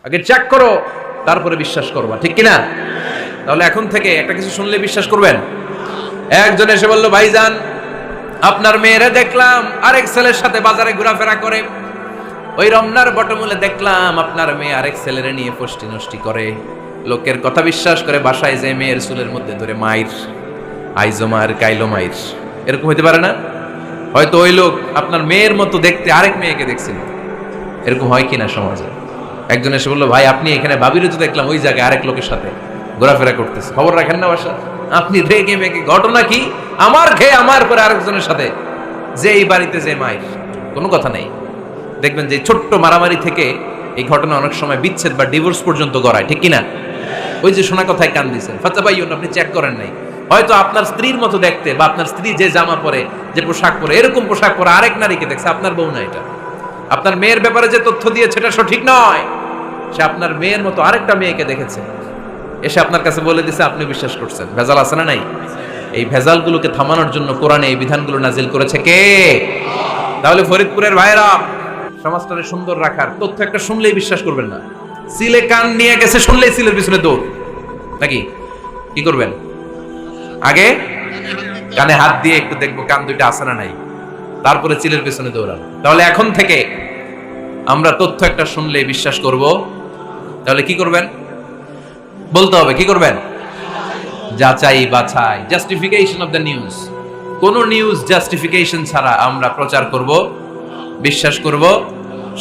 আগে চেক করো, তারপরে বিশ্বাস করবা, ঠিক কিনা? তাহলে এখন থেকে একটা কিছু শুনলে বিশ্বাস করবেন। একজন এসে বলল, ভাইজান আপনার মেয়েরে দেখলাম আরেক ছেলের সাথে বাজারে ঘোরাফেরা করে, ওই রমনার বটমূলে দেখলাম আপনার মেয়ে আরেক ছেলেরে নিয়ে ফষ্টি নষ্টি করে, লোকের কথা বিশ্বাস করে বাসায় যে মেয়ের চুলের মধ্যে ধরে মাইর, আইজো মায়ের কাইলো মাইর। এরকম হইতে পারে না? হয়তো ওই লোক আপনার মেয়ের মতো দেখতে আরেক মেয়েকে দেখছিল। এরকম হয় কিনা সমাজে? একজন এসে বললো, ভাই আপনি এখানে ভাবিরে তো দেখলাম ওই জায়গায় আরেক লোকের সাথে ঘোরাফেরা করতেছে, খবর রাখেন না বাসা? আপনি রেগে মেগে, ঘটনা কি? আমার খেয়ে আমার পরে আরেকজনের সাথে, যে এই বাড়িতে যে মাইর, কোনো কথা নেই। দেখবেন যে ছোট্ট মারামারি থেকে এই ঘটনা অনেক সময় বিচ্ছেদ বা ডিভোর্স পর্যন্ত গড়ায়, ঠিক কিনা? ওই যে শোনা কথায় কান দিয়েছেন, ফাতা ভাই আপনি চেক করেন নাই, হয়তো আপনার স্ত্রীর মতো দেখতে বা আপনার স্ত্রী যে জামা পরে, যে পোশাক পরে, এরকম পোশাক পরে আরেক নারীকে দেখছে, আপনার বউ না এটা। আপনার মেয়ের ব্যাপারে যে তথ্য দিয়েছে এটা সঠিক নয়, সে আপনার মেয়ের মতো আরেকটা মেয়েকে দেখেছে, এসে আপনার কাছে বলে দিছে, আপনি বিশ্বাস করছেন। ভেজাল আছে না নাই? এই ভেজালগুলোকে থামানোর জন্য কোরআনে এই বিধানগুলো নাজিল করেছে কে? তাহলে ফরিদপুরের ভাইরা, সমাজটাকে সুন্দর রাখার তথ্য একটা শুনলেই বিশ্বাস করবেন না। সিলে কান নিয়ে গেছে, শুনলেই সিলের পিছনে দৌড়, নাকি? কি করবেন? আগে কানে হাত দিয়ে একটু দেখবো কান দুইটা আছে না নাই, তারপরে চিলের পেছনে দৌড়ানো। তাহলে এখন থেকে আমরা তথ্য একটা শুনলেই বিশ্বাস করব। তাহলে কি করবেন? বলতে হবে কি করবেন? যাচাই বাছাই, জাস্টিফিকেশন অফ দ্য নিউজ। কোন নিউজ জাস্টিফিকেশন ছাড়া আমরা প্রচার করব, বিশ্বাস করব,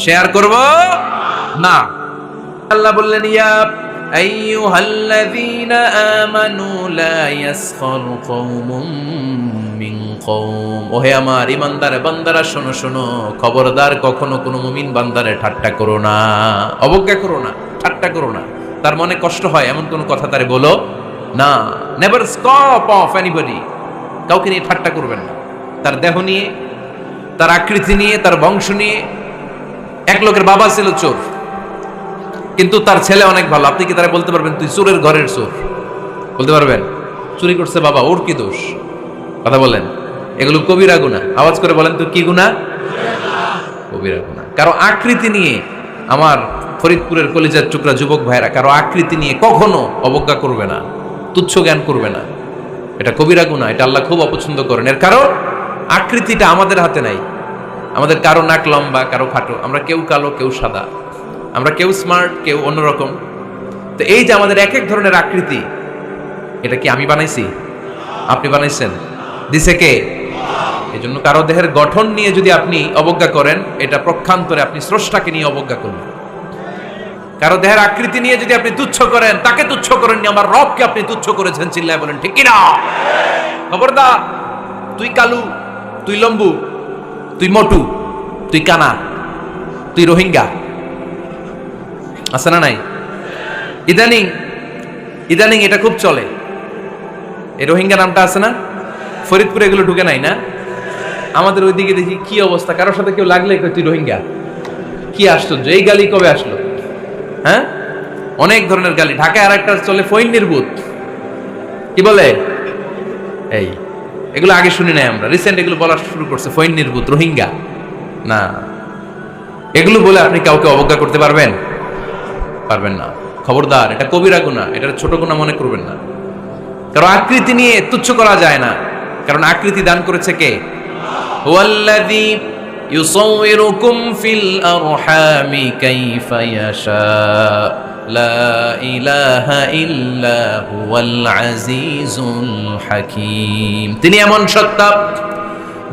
শেয়ার করব না। আল্লাহ বললেন, ইয়া আইয়ুহাল্লাযীনা আমানু লা ইয়াসখারু কওমুম মিন কওম। ওহে আমার ঈমানদার বান্দারা, শোনো শোনো, খবরদার কখনো কোনো মুমিন বান্দারে ঠাট্টা করো না, অবজ্ঞা করো না, ঠাট্টা করো না। তার মনে কষ্ট হয় এমন কোন কথা তারে বলো না। Never scoff of anybody. কাউকে নিয়ে ঠাট্টা করবেন না, তার দেহ নিয়ে, তার আকৃতি নিয়ে, তার বংশ নিয়ে। এক লোকের বাবা ছিল চোর, কিন্তু তার ছেলে অনেক ভালো। আপনি কি তারা বলতে পারবেন তুই চোরের ঘরের চোর? বলতে পারবেন? চুরি করছে বাবা, ওর কি দোষ? কথা বলেন। এগুলো কবিরা গুনাহ। আওয়াজ করে বলেন তো, কি গুনাহ? কবিরা গুনাহ। কারো আকৃতি নিয়ে, আমার ফরিদপুরের কলিজার টুকরা যুবক ভাইরা, কারো আকৃতি নিয়ে কখনো অবজ্ঞা করবে না, তুচ্ছ জ্ঞান করবে না। এটা কবিরা গুনাহ, এটা আল্লাহ খুব অপছন্দ করেন। এর কারণ আকৃতিটা আমাদের হাতে নাই। আমাদের কারো নাক লম্বা, কারো খাটো, আমরা কেউ কালো, কেউ সাদা, আমরা কেউ স্মার্ট, কেউ অন্যরকম। তো এই যে আমাদের এক এক ধরনের আকৃতি, এটা কি আমি বানাইছি? আপনি বানাইছেন? দিছে কে? এই জন্য কারো দেহের গঠন নিয়ে যদি আপনি অবজ্ঞা করেন, এটা প্রক্ষান্তরে আপনি স্রষ্টাকে নিয়ে অবজ্ঞা করলেন। কারো দেহের আকৃতি নিয়ে যদি আপনি তুচ্ছ করেন, তাকে তুচ্ছ করেননি, আমার রবকে আপনি তুচ্ছ করেছেন। চিল্লায় বলেন ঠিক কিনা? খবরদার, তুই কালু, তুই লম্বু, তুই মোটু, তুই কানা, তুই রোহিঙ্গা, আছে না নাই? ইদানিং ইদানিং এটা খুব চলে। এই রোহিঙ্গা নামটা আছে না? ফরিদপুরে এগুলো ঢুকে নাই না? আমাদের ওইদিকে দেখি কি অবস্থা, কারোর সাথে কেউ লাগলে তুই রোহিঙ্গা। কি আশ্চর্য, এই গালি কবে আসলো? হ্যাঁ, অনেক ধরনের গালি। ঢাকায় আর একটা চলে ফৈন্নির ভূত, কি বলে? এই এগুলো আগে শুনি নাই আমরা, রিসেন্ট এগুলো বলা শুরু করছে। ফৈন্নির ভূত, রোহিঙ্গা না, এগুলো বলে আপনি কাউকে অবজ্ঞা করতে পারবেন? পারবেন না। খবরদার, এটা কবিরা গুনাহ, এটা ছোট গুনাহ মনে করবেন না। কারণ আকৃতি নিয়ে তুচ্ছ করা যায় না, কারণ আকৃতি দান করেছে কে? হুয়াল্লাযী ইউসাউইরুকুম ফিল আরহামি কাইফা ইয়াশা লা ইলাহা ইল্লা হুয়াল আজিজুল হাকীম। তিনি এমন সত্তা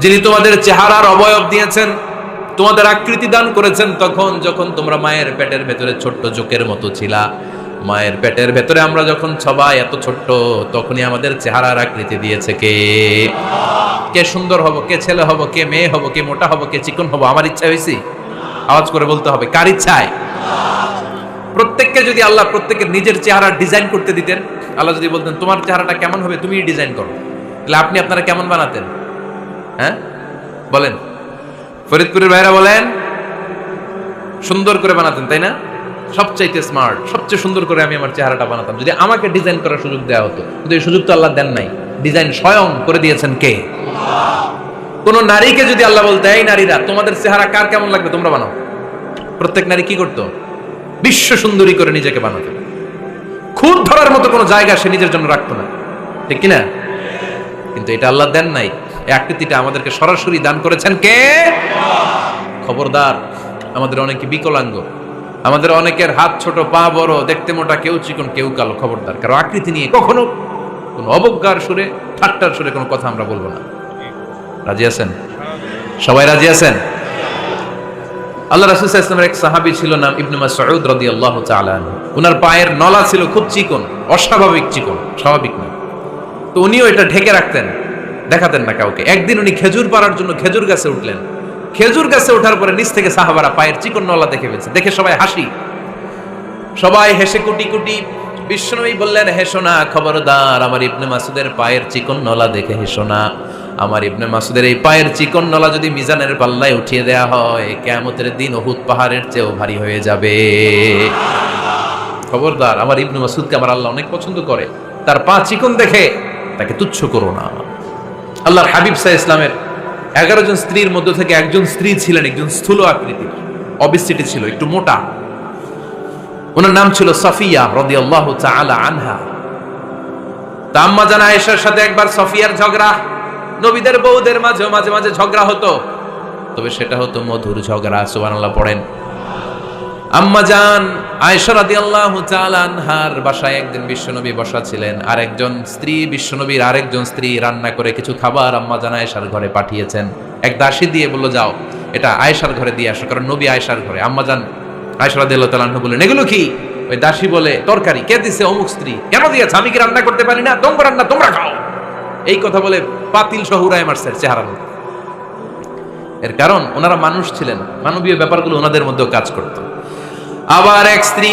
যিনি তোমাদের চেহারার অবয়ব দিয়েছেন, তোমাদের আকৃতি দান করেছেন তখন যখন তোমরা মায়ের পেটের ভেতরে ছোট্ট জোকের মতো ছিলা। মায়ের পেটের ভেতরে আমরা যখন সবাই এত ছোট্ট, তখনই আমাদের চেহারার আকৃতি দিয়েছে কে? কে সুন্দর হব, কে ছেলে হব, কে মেয়ে হব, কে মোটা হব, কে চিকন হব, আমার ইচ্ছা হয়েছি? আওয়াজ করে বলতে হবে, কার ইচ্ছায়? প্রত্যেককে যদি আল্লাহ প্রত্যেকের নিজের চেহারা ডিজাইন করতে দিতেন, আল্লাহ যদি বলতেন তোমার চেহারাটা কেমন হবে তুমি ডিজাইন করো, তাহলে আপনি আপনারা কেমন বানাতেন? হ্যাঁ বলেন, ফরিদপুরের ভাইরা বলেন, সুন্দর করে বানাতেন তাই না? সবচাইতে স্মার্ট, সবচেয়ে সুন্দর করে আমি আমার চেহারাটা বানাতাম যদি আমাকে ডিজাইন করার সুযোগ দেওয়া হতো। কিন্তু এই সুযোগ তো আল্লাহ দেন নাই। ডিজাইন স্বয়ং করে দিয়েছেন কে? কোন নারীকে যদি আল্লাহ বলতে, এই নারীরা তোমাদের চেহারা কার কেমন লাগবে তোমরা বানাও, প্রত্যেক নারী কি করতো? বিশ্ব সুন্দরী করে নিজেকে বানাতো। খুদ ধরার মতো কোনো জায়গা সে নিজের জন্য রাখতো না, ঠিক কিনা? কিন্তু এটা আল্লাহ দেন নাই, এই আকৃতিটা আমাদেরকে সরাসরি দান করেছেন কে? খবরদার, আমাদের অনেকে বিকলাঙ্গ, আমাদের অনেকের হাত ছোট, পা বড়, দেখতে মোটা, কেউ চিকন কেউ কালো। খবরদার, কারো আকৃতি নিয়ে কখনো কোনো অবজ্ঞার সুরে, ঠাট্টার সুরে কোনো কথা আমরা বলবো না। রাজি আছেন? সবাই রাজি আছেন? আল্লাহ রাসূল সাল্লাল্লাহু আলাইহি ওয়াসাল্লামের এক সাহাবী ছিল, নাম ইবনে মাসউদ রাদিয়াল্লাহু তাআলা আনহু। উনার পায়ের নলা ছিল খুব চিকন, অস্বাভাবিক চিকন, স্বাভাবিক না। তো উনিও এটা ঢেকে রাখতেন, দেখাতেন না কাউকে। একদিন উনি খেজুর পাড়ার জন্য খেজুর গাছে উঠলেন। খেজুর গাছে ওঠার পরে নিচ থেকে সাহাবারা পায়ের চিকন নলা দেখে ফেলছে। দেখে সবাই হাসি, সবাই হেসে কুটি কুটি। বিশ্বনবী বললেন, হেসো না, খবরদার, আমার ইবনে মাসউদের পায়ের চিকন নলা দেখে হেসো না। আমার ইবনে মাসউদের এই পায়ের চিকন নলা যদি মিজানের পাল্লায় উঠিয়ে দেয়া হয়, কিয়ামতের দিন উহুদ পাহাড়ের চেয়েও ভারী হয়ে যাবে। খবরদার, আমার ইবনে মাসউদকে আমার আল্লাহ অনেক পছন্দ করে, তার পা চিকন দেখে তাকে তুচ্ছ করো না। আল্লাহর হাবিব সাল্লাল্লাহু আলাইহি ওয়াসাল্লামের 11 জন স্ত্রীর মধ্য থেকে একজন স্ত্রী ছিলেন একজন স্থূল আকৃতির, অবিসিটি ছিল, একটু মোটা। ওনার নাম ছিল সাফিয়া রাদিয়াল্লাহু তাআলা আনহা। তা আম্মা জান আয়েশার সাথে একবার সাফিয়ার ঝগড়া। নবীদের বউদের মাঝে মাঝে মাঝে ঝগড়া হতো, তবে সেটা হতো মধুর ঝগড়া। সুবহানাল্লাহ পড়েন। আম্মা জান আয়েশা রাদিয়াল্লাহু তাআলা আনহার বাসায় একদিন বিশ্বনবী বসা ছিলেন, আর একজন স্ত্রী, বিশ্বনবীর আরেকজন স্ত্রী রান্না করে কিছু খাবার আম্মা জান আয়েশার ঘরে পাঠিয়েছেন। এক দাসী দিয়ে বলল, যাও এটা আয়েশার ঘরে দিয়ে আসো, কারণ নবী আয়েশার ঘরে। আম্মা জান আয়েশা রাদিয়াল্লাহু তাআলা আনহা বললেন, এগুলো কি? ওই দাসী বলে, তরকারি। কে দিছে? অমুক স্ত্রী। কেন দিয়েছে? আমি কি রান্না করতে পারি না? তোমরা রান্না তোমরা খাও। এই কথা বলে পাতিল সহ উড়ায় মারছে চেহারার মধ্যে। এর কারণ ওনারা মানুষ ছিলেন, মানবীয় ব্যাপারগুলো ওনাদের মধ্যেও কাজ করত। আবার এক স্ত্রী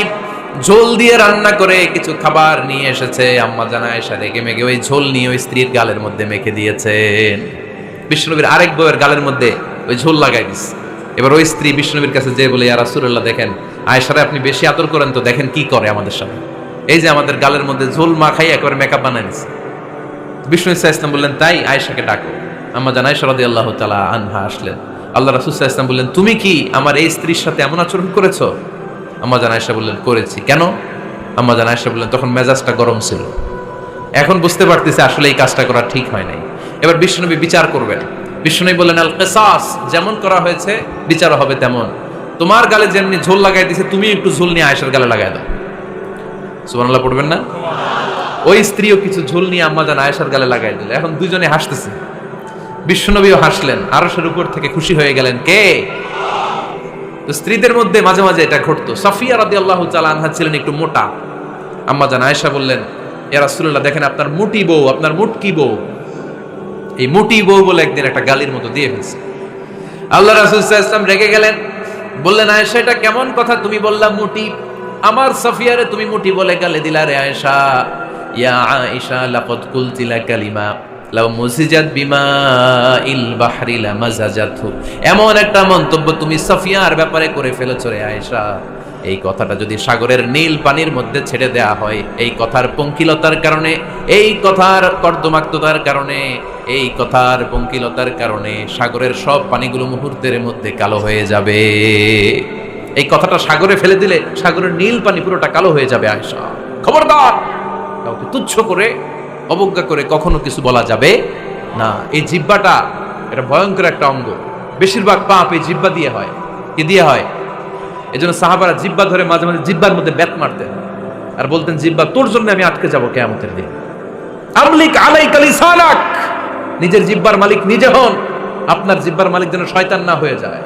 ঝোল দিয়ে রান্না করে কিছু খাবার নিয়ে এসেছে। আম্মা জান আয়েশা রেগে মেগে ওই ঝোল নিয়ে ওই স্ত্রীর গালের মধ্যে মেখে দিয়েছেন। বিশ্বনবীর আরেক বউয়ের গালের মধ্যে ওই ঝোল লাগাই দিচ্ছে। এবার ওই স্ত্রী বিশ্বনবীর কাছে যেয়ে বলে, ইয়া রাসূলুল্লাহ, দেখেন আয়েশারে আপনি বেশি আদর করেন তো, দেখেন কি করে আমাদের সাথে। এই যে আমাদের গালের মধ্যে ঝোল মাখাই একেবারে মেকআপ বানাই দিচ্ছে। বিষ্ণু সাল্লাল্লাহু আলাইহি ওয়াসাল্লাম বললেন, তাই? আয়েশাকে ডাকো। আম্মা জান আয়েশা রাদিয়াল্লাহু তাআলা আনহা আসলেন। আল্লাহ রাসূল সাল্লাল্লাহু আলাইহি ওয়াসাল্লাম বললেন, তুমি কি আমার এই স্ত্রীর সাথে এমন আচরণ করেছো? আম্মা জান আয়েশা বললেন, করেছি। কেন? আম্মা জান আয়েশা বললেন, তখন মেজাজটা গরম ছিল, এখন বুঝতে পারতেছি আসলে এই কাজটা করা ঠিক হয় নাই। এবার বিশ্বনবী বিচার করবেন। বিশ্বনবী বললেন, আল কিসাস, যেমন করা হয়েছে বিচার হবে তেমন। তোমার গালে যেমনি ঝোল লাগাই দিয়েছে, তুমি একটু ঝোল নিয়ে আয়েশার গালে লাগাই দাও। সুবহানাল্লাহ পড়বেন না? ওই স্ত্রীও কিছু ঝোল নিয়ে আম্মা জান আয়েশার গালে লাগাই দিল। এখন দুজনে হাসতেছে, বিশ্বনবীও হাসলেন, আরশের উপর থেকে খুশি হয়ে গেলেন। কে? তো স্ত্রীদের মধ্যে মাঝে মাঝে এটা ঘটতো। সাফিয়া রাদিয়াল্লাহু তাআলা আনহা ছিলেন একটু মোটা। আম্মা জান আয়েশা বললেন, ইয়া রাসূলুল্লাহ, দেখেন আপনার মুটি বউ, আপনার মুটকি বউ, এই মুটি বউ বলে একদিন একটা গালির মতো দিয়ে ফেলছে। আল্লাহ রাসূল সাল্লাল্লাহু আলাইহি ওয়াসাল্লাম রেগে গেলেন, বললেন, আয়েশা এটা কেমন কথা? তুমি বললা মুটি, আমার সাফিয়ারে তুমি মুটি বলে গালি দিলা রে আয়েশা। ইয়া আয়েশা লাকাদ কুলতি লা কালিমা লাউ মুজিজাত বিমাইল বাহরি লামাজাজাতহু, এমন একটা মন্তব্য তুমি সাফিয়ার ব্যাপারে করে ফেলেছো রে আয়েশা। এই কথাটা যদি সাগরের নীল পানির মধ্যে ছেড়ে দেয়া হয়, এই কথার পঙ্কিলতার কারণে, এই কথার কর্দমাক্ততার কারণে, এই কথার পঙ্কিলতার কারণে সাগরের সব পানিগুলো মুহূর্তের মধ্যে কালো হয়ে যাবে। এই কথাটা সাগরে ফেলে দিলে সাগরের নীল পানি পুরোটা কালো হয়ে যাবে। আয়েশা, খবরদার, কাউকে তুচ্ছ করে, অবজ্ঞা করে কখনো কিছু বলা যাবে না। এই জিহ্বাটা এটা ভয়ঙ্কর একটা অঙ্গ। বেশিরভাগ পাপ এই জিহ্বা দিয়ে হয়। কি দিয়ে হয়? এজন্য সাহাবারা জিহ্বা ধরে মাঝে মাঝে জিহ্বার মধ্যে ব্যাট মারতেন আর বলতেন, জিহ্বা তোর জন্য আমি আটকে যাবো কিয়ামতের দিন। আমলিক আলাইকা লিসানাক, নিজের জিহ্বার মালিক নিজে হন, আপনার জিহ্বার মালিক যেন শয়তান না হয়ে যায়।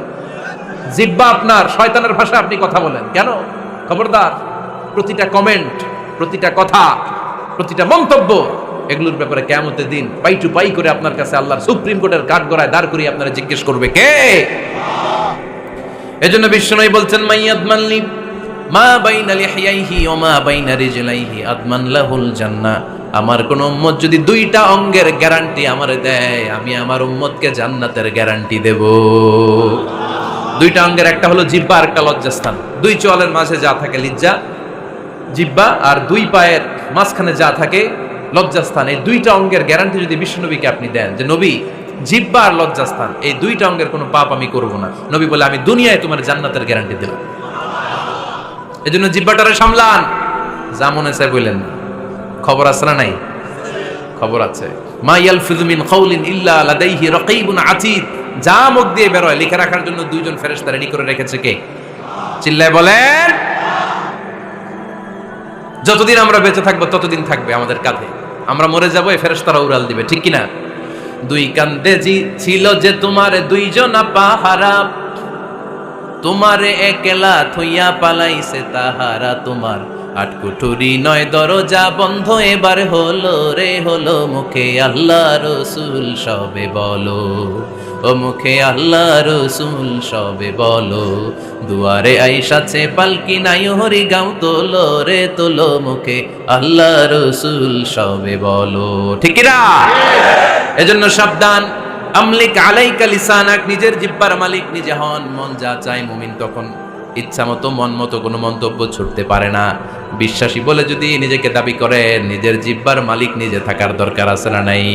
জিহ্বা আপনার, শয়তানের ভাষায় আপনি কথা বলেন কেন? খবরদার, প্রতিটা কমেন্ট, প্রতিটা কথা, প্রতিটা মন্তব্য, এগুলোর ব্যাপারে কিয়ামতের দিন পাই টু পাই করে আপনার কাছে আল্লাহর সুপ্রিম কোর্টের কাঠগড়ায় দাঁড় করিয়ে আপনারা জিজ্ঞেস করবে কে? এজন্য বিশ্বনবী বলছেন, মাইয়াদমানলি মা বাইনা লিহিয়াইহি ওয়া মা বাইনা রিজলাইহি আদমান লাহুল জান্নাহ। আমার কোন উম্মত যদি দুইটা অঙ্গের গ্যারান্টি আমারে দেয়, আমি আমার উম্মতকে জান্নাতের গ্যারান্টি দেব। দুইটা অঙ্গের, একটা হলো জিহ্বা আর একটা লজ্জাস্থান। দুই চোয়ালের মাঝে যা থাকে লিজ্জা, জিহ্বা, আর দুই পায়ের মাঝখানে যা থাকে লজ্জাস্থান। এই দুইটা অঙ্গের গ্যারান্টি যদি বিশ্বনবীকে আপনি দেন, যে নবী জিহ্বা আর লজ্জাস্থান এই দুইটা অঙ্গের কোনো পাপ আমি করব না, নবী বলে, আমি দুনিয়ায় তোমার জান্নাতের গ্যারান্টি দিলাম। এজন্য জিহ্বাটারে সামলান, যা মনে চায় বললেন। খবর আছে না নাই? খবর আছে। মা ইয়ালফিযু মিন কাউলিন ইল্লা লাদাইহি রাকীবুন আতীদ। যা মুখ দিয়ে বের হয় লিখে রাখার জন্য দুইজন ফেরেশতা রেডি করে রেখেছে কে? চিল্লায় বলেন। যতদিন আমরা বেঁচে থাকবো ততদিন থাকবে আমাদের কাঁধে। আমরা মরে যাবো, এই ফেরেশতারা উড়াল দিবে, ঠিক কিনা? দুই কান্দে ছিল যে তোমার দুইজন পাহারা, তোমারে একলা থইয়া পালাইছে তাহারা। তোমার আটকুঠুরি নয় দরজা বন্ধ এবার হলো রে হলো। মুখে আল্লাহ রসুল সবে বলো, ও মুখে আল্লাহ রসুল সবে বলো। দুয়ারে আইসাছে পালকি নাই হরি গাও তোলো রে তোলো। মুখে আল্লাহ রসুল সবে বলো, ঠিক না? এজন্য সাবধান। আমলিক আলাইকা লিসানাক, নিজের জিহ্বার মালিক নিজে হন। মন যা চায় মুমিন তখন ইচ্ছা মতো মন মতো কোনো মন্তব্য ছুটতে পারে না। বিশ্বাসী বলে যদি নিজেকে দাবি করেন, নিজের জিহ্বার মালিক নিজে থাকার দরকার আছে না নাই?